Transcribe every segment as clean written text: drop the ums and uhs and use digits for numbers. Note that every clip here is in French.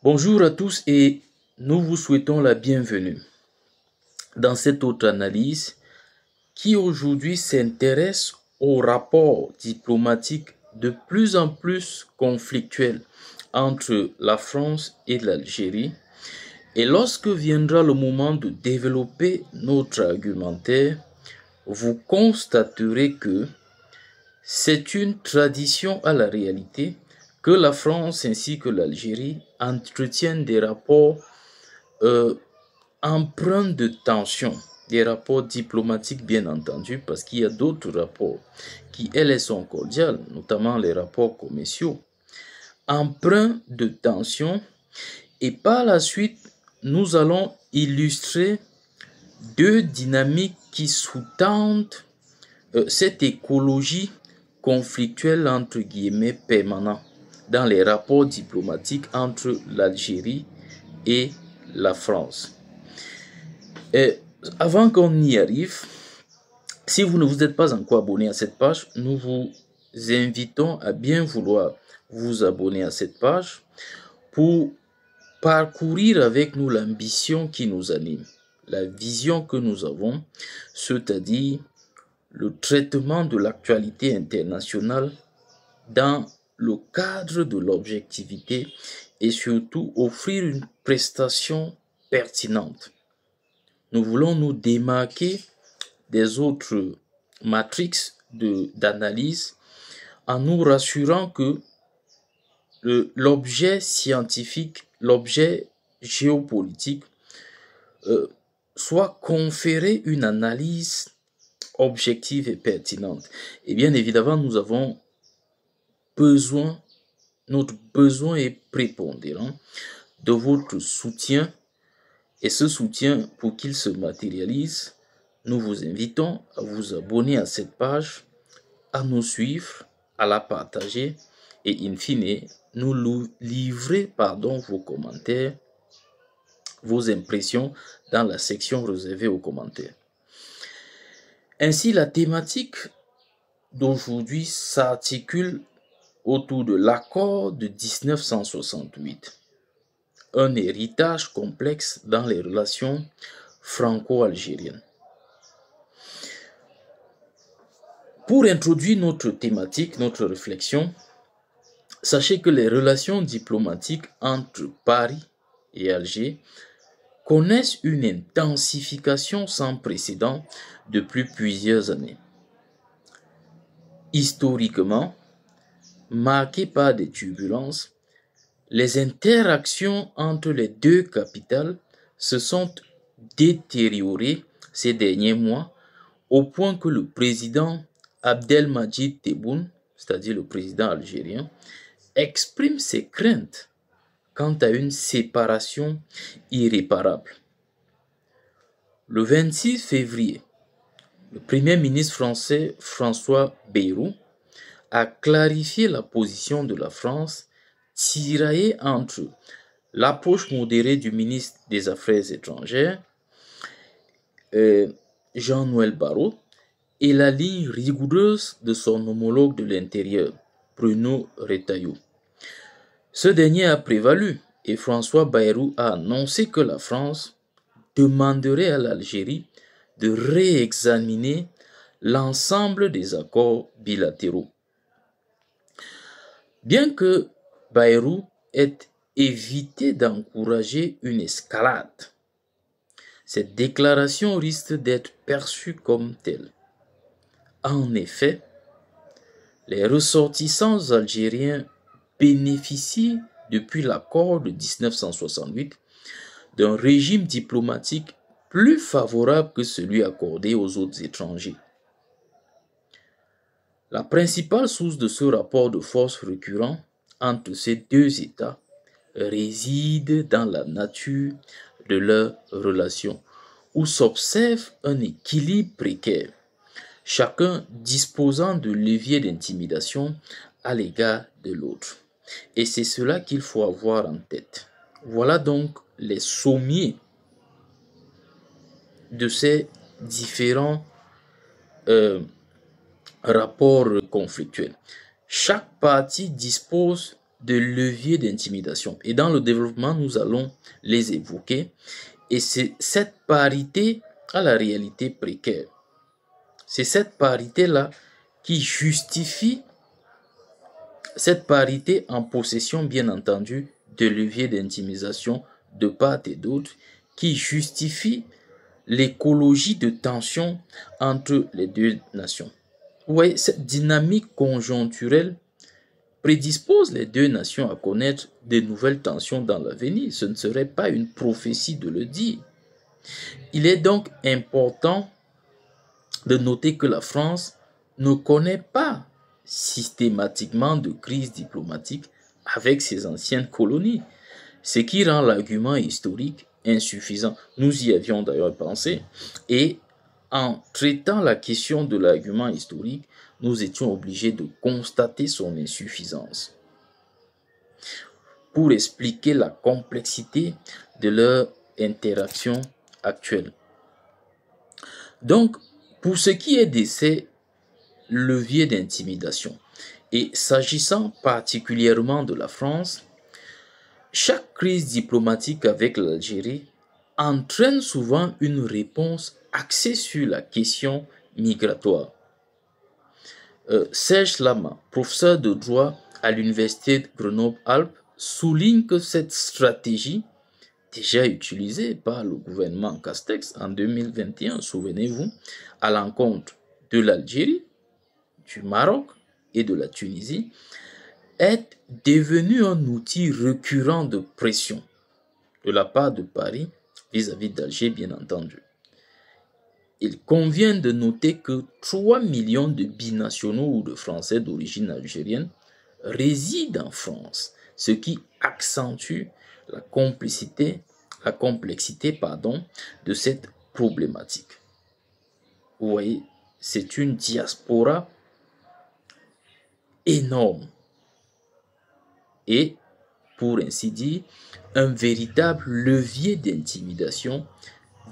Bonjour à tous et nous vous souhaitons la bienvenue dans cette autre analyse qui aujourd'hui s'intéresse aux rapports diplomatiques de plus en plus conflictuels entre la France et l'Algérie. Et lorsque viendra le moment de développer notre argumentaire, vous constaterez que c'est une tradition à la réalité que la France ainsi que l'Algérie entretiennent des rapports empreints de tension, des rapports diplomatiques bien entendu, parce qu'il y a d'autres rapports qui, elles, sont cordiales, notamment les rapports commerciaux, empreints de tension. Et par la suite, nous allons illustrer deux dynamiques qui sous-tendent cette écologie conflictuelle entre guillemets permanente dans les rapports diplomatiques entre l'Algérie et la France. Et avant qu'on y arrive, si vous ne vous êtes pas encore abonné à cette page, nous vous invitons à bien vouloir vous abonner à cette page pour parcourir avec nous l'ambition qui nous anime, la vision que nous avons, c'est-à-dire le traitement de l'actualité internationale dans le cadre de l'objectivité et surtout offrir une prestation pertinente. Nous voulons nous démarquer des autres matrices d'analyse en nous rassurant que l'objet scientifique, l'objet géopolitique soit conféré une analyse objective et pertinente. Et bien évidemment, nous avons besoin, notre besoin est prépondérant de votre soutien. Et ce soutien, pour qu'il se matérialise, nous vous invitons à vous abonner à cette page, à nous suivre, à la partager et in fine, nous livrer vos commentaires, vos impressions dans la section réservée aux commentaires. Ainsi, la thématique d'aujourd'hui s'articule autour de l'accord de 1968, un héritage complexe dans les relations franco-algériennes. Pour introduire notre thématique, notre réflexion, sachez que les relations diplomatiques entre Paris et Alger connaissent une intensification sans précédent depuis plusieurs années. Historiquement, marquées par des turbulences, les interactions entre les deux capitales se sont détériorées ces derniers mois au point que le président Abdelmadjid Tebboune, c'est-à-dire le président algérien, exprime ses craintes quant à une séparation irréparable. Le 26 février, le premier ministre français François Bayrou a clarifié la position de la France tiraillée entre l'approche modérée du ministre des Affaires étrangères, Jean-Noël Barrot, et la ligne rigoureuse de son homologue de l'Intérieur, Bruno Retailleau. Ce dernier a prévalu et François Bayrou a annoncé que la France demanderait à l'Algérie de réexaminer l'ensemble des accords bilatéraux. Bien que Bayrou ait évité d'encourager une escalade, cette déclaration risque d'être perçue comme telle. En effet, les ressortissants algériens bénéficient depuis l'accord de 1968 d'un régime diplomatique plus favorable que celui accordé aux autres étrangers. La principale source de ce rapport de force récurrent entre ces deux États réside dans la nature de leurs relations, où s'observe un équilibre précaire, chacun disposant de leviers d'intimidation à l'égard de l'autre. Et c'est cela qu'il faut avoir en tête. Voilà donc les sommiers de ces différents rapports conflictuels. Chaque partie dispose de leviers d'intimidation. Et dans le développement, nous allons les évoquer. Et c'est cette parité à la réalité précaire. C'est cette parité-là qui justifie cette parité en possession, bien entendu, de leviers d'intimidation de part et d'autre, qui justifie l'écologie de tension entre les deux nations. Vous voyez, cette dynamique conjoncturelle prédispose les deux nations à connaître de nouvelles tensions dans l'avenir. Ce ne serait pas une prophétie de le dire. Il est donc important de noter que la France ne connaît pas systématiquement de crise diplomatique avec ses anciennes colonies, ce qui rend l'argument historique insuffisant. Nous y avions d'ailleurs pensé, et en traitant la question de l'argument historique, nous étions obligés de constater son insuffisance pour expliquer la complexité de leur interaction actuelle. Donc, pour ce qui est de ces leviers d'intimidation, et s'agissant particulièrement de la France, chaque crise diplomatique avec l'Algérie entraîne souvent une réponse axée sur la question migratoire. Serge Lama, professeur de droit à l'université de Grenoble-Alpes, souligne que cette stratégie, déjà utilisée par le gouvernement Castex en 2021, souvenez-vous, à l'encontre de l'Algérie, du Maroc et de la Tunisie, est devenue un outil récurrent de pression de la part de Paris vis-à-vis d'Alger, bien entendu. Il convient de noter que 3 millions de binationaux ou de Français d'origine algérienne résident en France, ce qui accentue la complexité de cette problématique. Vous voyez, c'est une diaspora énorme et, pour ainsi dire, un véritable levier d'intimidation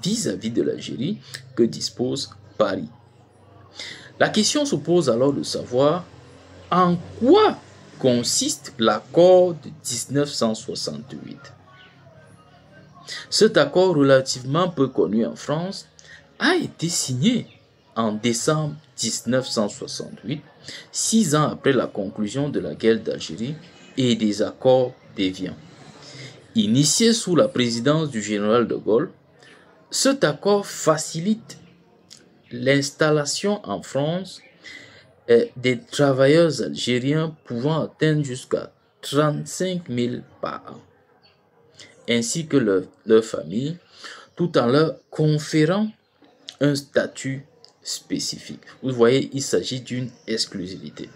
vis-à-vis de l'Algérie que dispose Paris. La question se pose alors de savoir en quoi consiste l'accord de 1968. Cet accord relativement peu connu en France a été signé en décembre 1968, 6 ans après la conclusion de la guerre d'Algérie et des accords d'Évian. Initié sous la présidence du général de Gaulle, cet accord facilite l'installation en France des travailleurs algériens pouvant atteindre jusqu'à 35 000 par an, ainsi que leur famille, tout en leur conférant un statut spécifique. Vous voyez, il s'agit d'une exclusivité.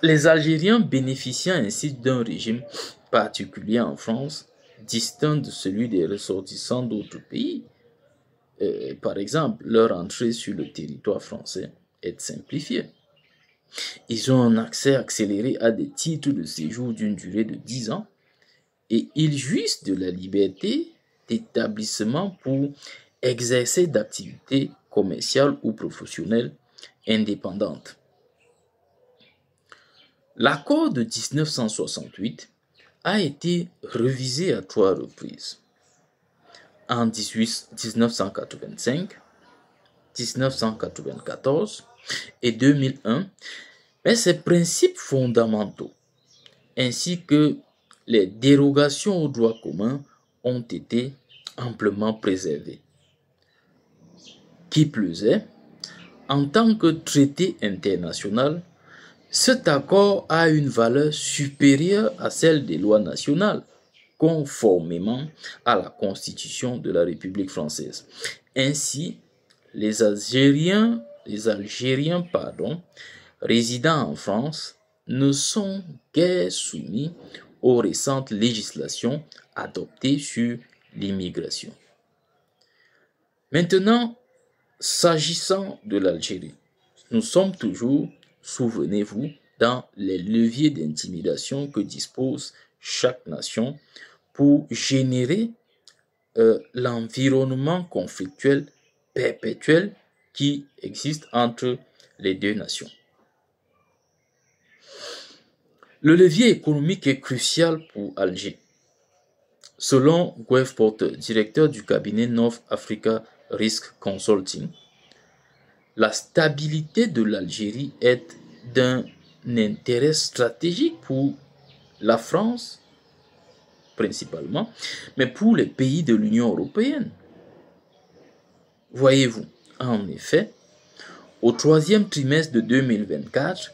Les Algériens bénéficiant ainsi d'un régime particulier en France, distinct de celui des ressortissants d'autres pays. Par exemple, leur entrée sur le territoire français est simplifiée. Ils ont un accès accéléré à des titres de séjour d'une durée de 10 ans et ils jouissent de la liberté d'établissement pour exercer d'activités commerciales ou professionnelles indépendantes. L'accord de 1968 a été révisé à 3 reprises. En 1985, 1994 et 2001, mais ces principes fondamentaux ainsi que les dérogations aux droits communs ont été amplement préservés. Qui plus est, en tant que traité international, cet accord a une valeur supérieure à celle des lois nationales, conformément à la Constitution de la République française. Ainsi, les Algériens résidant en France ne sont guère soumis aux récentes législations adoptées sur l'immigration. Maintenant, s'agissant de l'Algérie, nous sommes toujours, souvenez-vous, dans les leviers d'intimidation que dispose chaque nation pour générer l'environnement conflictuel perpétuel qui existe entre les deux nations. Le levier économique est crucial pour Alger. Selon Guev Porter, directeur du cabinet North Africa Risk Consulting, la stabilité de l'Algérie est d'un intérêt stratégique pour la France, principalement, mais pour les pays de l'Union européenne. Voyez-vous, en effet, au troisième trimestre de 2024,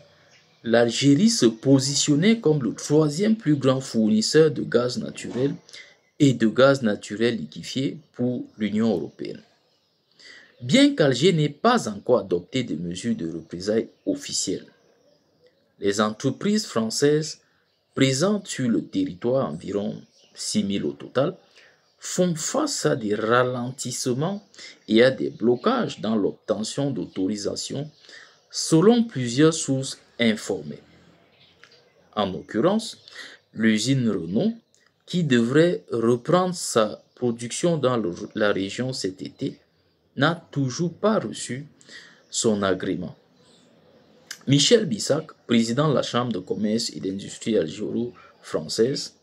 l'Algérie se positionnait comme le troisième plus grand fournisseur de gaz naturel et de gaz naturel liquéfié pour l'Union européenne. Bien qu'Alger n'ait pas encore adopté de mesures de représailles officielles, les entreprises françaises présentes sur le territoire, environ 6 000 au total, font face à des ralentissements et à des blocages dans l'obtention d'autorisations selon plusieurs sources informées. En l'occurrence, l'usine Renault, qui devrait reprendre sa production dans la région cet été, n'a toujours pas reçu son agrément. Michel Bissac, président de la Chambre de commerce et d'industrie algéro-française,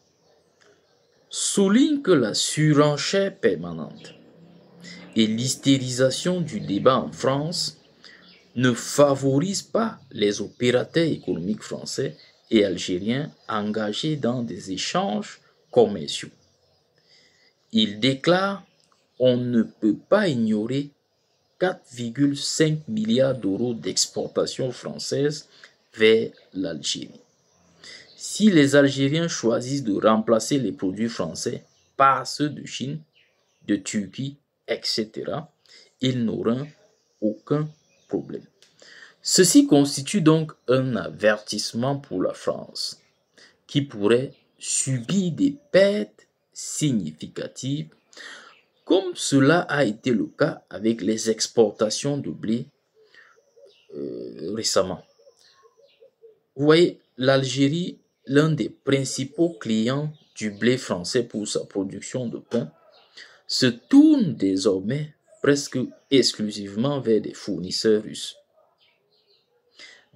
souligne que la surenchère permanente et l'hystérisation du débat en France ne favorisent pas les opérateurs économiques français et algériens engagés dans des échanges commerciaux. Il déclare: on ne peut pas ignorer 4,5 milliards d'euros d'exportations françaises vers l'Algérie. Si les Algériens choisissent de remplacer les produits français par ceux de Chine, de Turquie, etc., ils n'auront aucun problème. Ceci constitue donc un avertissement pour la France, qui pourrait subir des pertes significatives, comme cela a été le cas avec les exportations de blé récemment. Vous voyez, l'Algérie, l'un des principaux clients du blé français pour sa production de pain, se tourne désormais presque exclusivement vers des fournisseurs russes.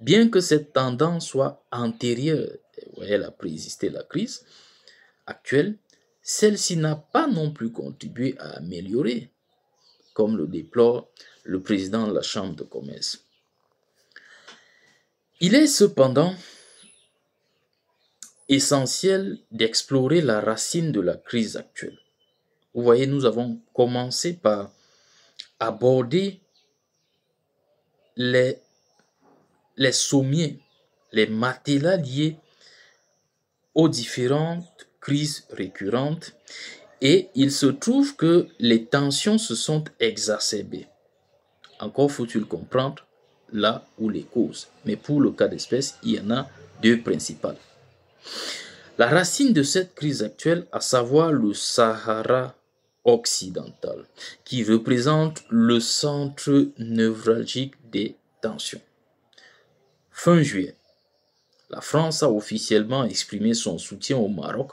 Bien que cette tendance soit antérieure, elle a préexisté la crise actuelle, celle-ci n'a pas non plus contribué à améliorer, comme le déplore le président de la Chambre de commerce. Il est cependant essentiel d'explorer la racine de la crise actuelle. Vous voyez, nous avons commencé par aborder les sommiers, les matelas liés aux différentes crises récurrentes, et il se trouve que les tensions se sont exacerbées. Encore faut-il comprendre là où les causes. Mais pour le cas d'espèce, il y en a deux principales. La racine de cette crise actuelle, à savoir le Sahara occidental, qui représente le centre névralgique des tensions. Fin juillet, la France a officiellement exprimé son soutien au Maroc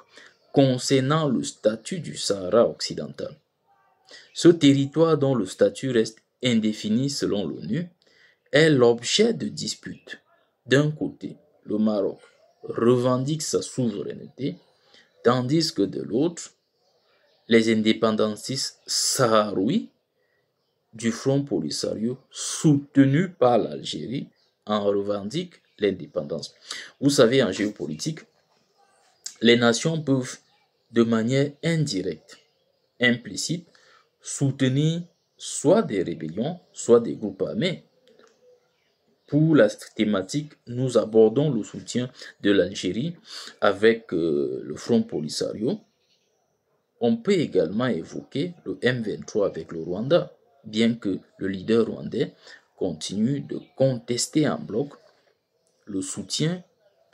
concernant le statut du Sahara occidental. Ce territoire, dont le statut reste indéfini selon l'ONU, est l'objet de disputes. D'un côté, le Maroc revendique sa souveraineté, tandis que de l'autre, les indépendantistes saharouis du Front Polisario, soutenus par l'Algérie, en revendiquent l'indépendance. Vous savez, en géopolitique, les nations peuvent, de manière indirecte, implicite, soutenir soit des rébellions, soit des groupes armés. Pour la thématique, nous abordons le soutien de l'Algérie avec le Front Polisario. On peut également évoquer le M23 avec le Rwanda, bien que le leader rwandais continue de contester en bloc le soutien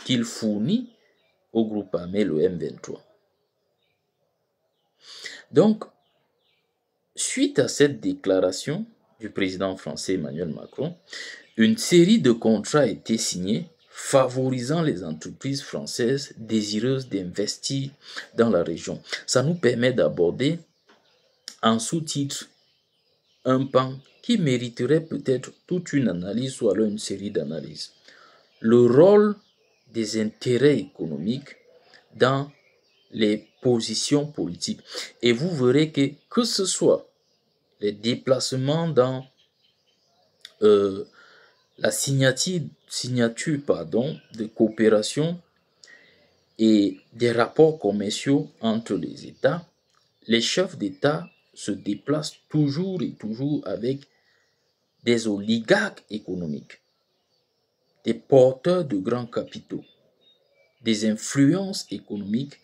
qu'il fournit au groupe armé, le M23. Donc, suite à cette déclaration du président français Emmanuel Macron, une série de contrats a été signés favorisant les entreprises françaises désireuses d'investir dans la région. Ça nous permet d'aborder en sous-titre un pan qui mériterait peut-être toute une analyse ou alors une série d'analyses. Le rôle des intérêts économiques dans les positions politiques. Et vous verrez que ce soit les déplacements dans la signature de coopération et des rapports commerciaux entre les États, les chefs d'État se déplacent toujours et toujours avec des oligarques économiques, des porteurs de grands capitaux, des influences économiques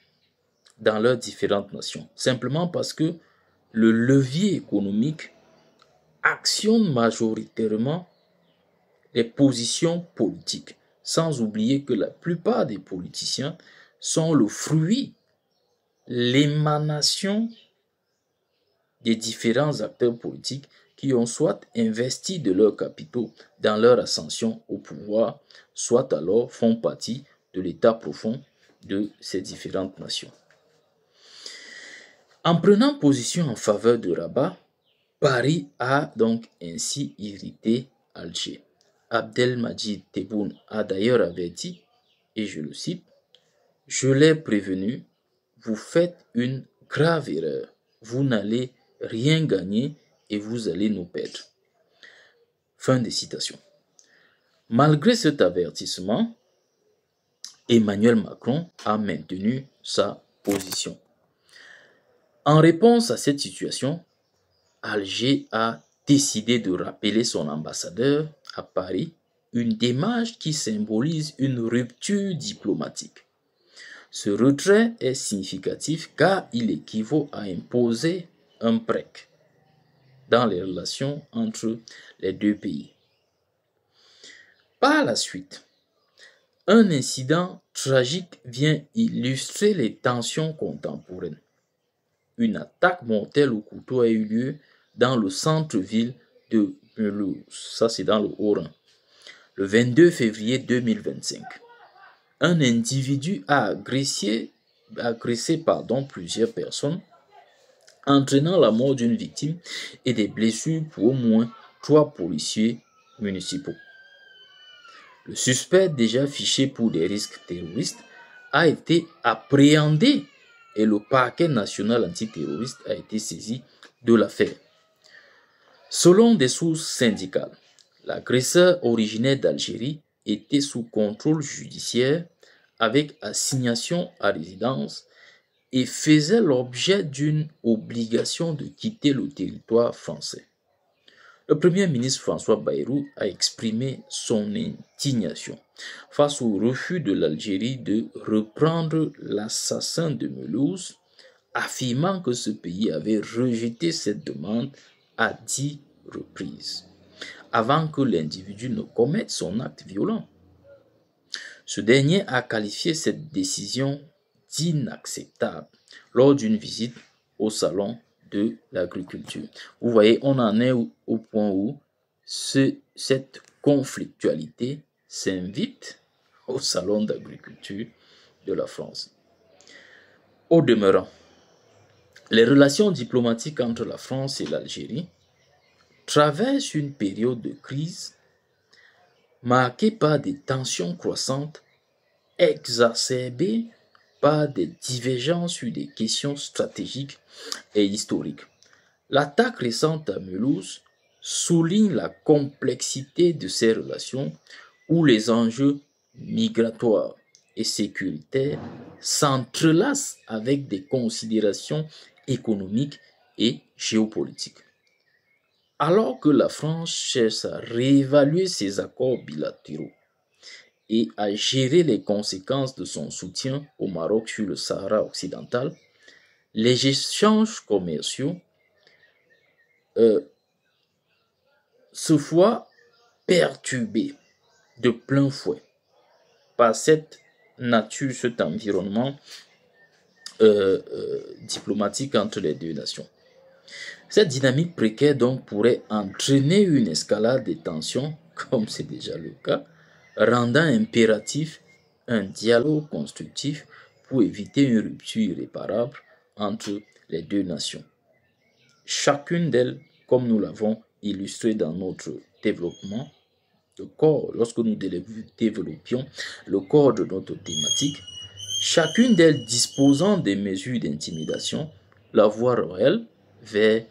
dans leurs différentes nations. Simplement parce que le levier économique actionne majoritairement les positions politiques, sans oublier que la plupart des politiciens sont le fruit, l'émanation des différents acteurs politiques qui ont soit investi de leurs capitaux dans leur ascension au pouvoir, soit alors font partie de l'état profond de ces différentes nations. En prenant position en faveur de Rabat, Paris a donc ainsi irrité Alger. Abdelmadjid Tebboune a d'ailleurs averti, et je le cite, « Je l'ai prévenu, vous faites une grave erreur, vous n'allez rien gagner et vous allez nous perdre. » Fin de citation. Malgré cet avertissement, Emmanuel Macron a maintenu sa position. En réponse à cette situation, Alger a décidé de rappeler son ambassadeur à Paris, une démarche qui symbolise une rupture diplomatique. Ce retrait est significatif car il équivaut à imposer un break dans les relations entre les deux pays. Par la suite, un incident tragique vient illustrer les tensions contemporaines. Une attaque mortelle au couteau a eu lieu dans le centre-ville de Mulhouse, ça c'est dans le Haut-Rhin, le 22 février 2025. Un individu a agressé plusieurs personnes, entraînant la mort d'une victime et des blessures pour au moins 3 policiers municipaux. Le suspect, déjà fiché pour des risques terroristes, a été appréhendé et le parquet national antiterroriste a été saisi de l'affaire. Selon des sources syndicales, l'agresseur originaire d'Algérie était sous contrôle judiciaire avec assignation à résidence et faisait l'objet d'une obligation de quitter le territoire français. Le Premier ministre François Bayrou a exprimé son indignation face au refus de l'Algérie de reprendre l'assassin de Mulhouse, affirmant que ce pays avait rejeté cette demande à 10 reprises, avant que l'individu ne commette son acte violent. Ce dernier a qualifié cette décision d'inacceptable lors d'une visite au salon de l'agriculture. Vous voyez, on en est au point où cette conflictualité s'invite au salon d'agriculture de la France. Au demeurant, les relations diplomatiques entre la France et l'Algérie traversent une période de crise marquée par des tensions croissantes exacerbées par des divergences sur des questions stratégiques et historiques. L'attaque récente à Mulhouse souligne la complexité de ces relations où les enjeux migratoires et sécuritaires s'entrelacent avec des considérations économiques et géopolitiques. Alors que la France cherche à réévaluer ses accords bilatéraux et à gérer les conséquences de son soutien au Maroc sur le Sahara occidental, les échanges commerciaux se voient perturbés de plein fouet par cette nature, cet environnement diplomatique entre les deux nations. Cette dynamique précaire donc pourrait entraîner une escalade des tensions, comme c'est déjà le cas, rendant impératif un dialogue constructif pour éviter une rupture irréparable entre les deux nations. Chacune d'elles, comme nous l'avons illustré dans notre développement, lorsque nous développions le corps de notre thématique, chacune d'elles disposant des mesures d'intimidation, la voie réelle vers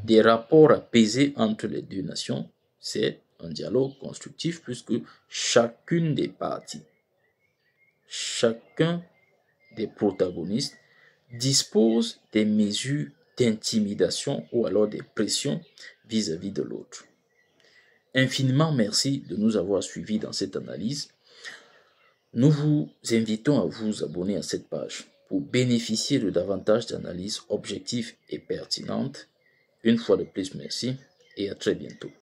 des rapports apaisés entre les deux nations, c'est un dialogue constructif puisque chacune des parties, chacun des protagonistes dispose des mesures d'intimidation ou alors des pressions vis-à-vis de l'autre. Infiniment merci de nous avoir suivis dans cette analyse. Nous vous invitons à vous abonner à cette page pour bénéficier de davantage d'analyses objectives et pertinentes. Une fois de plus, merci et à très bientôt.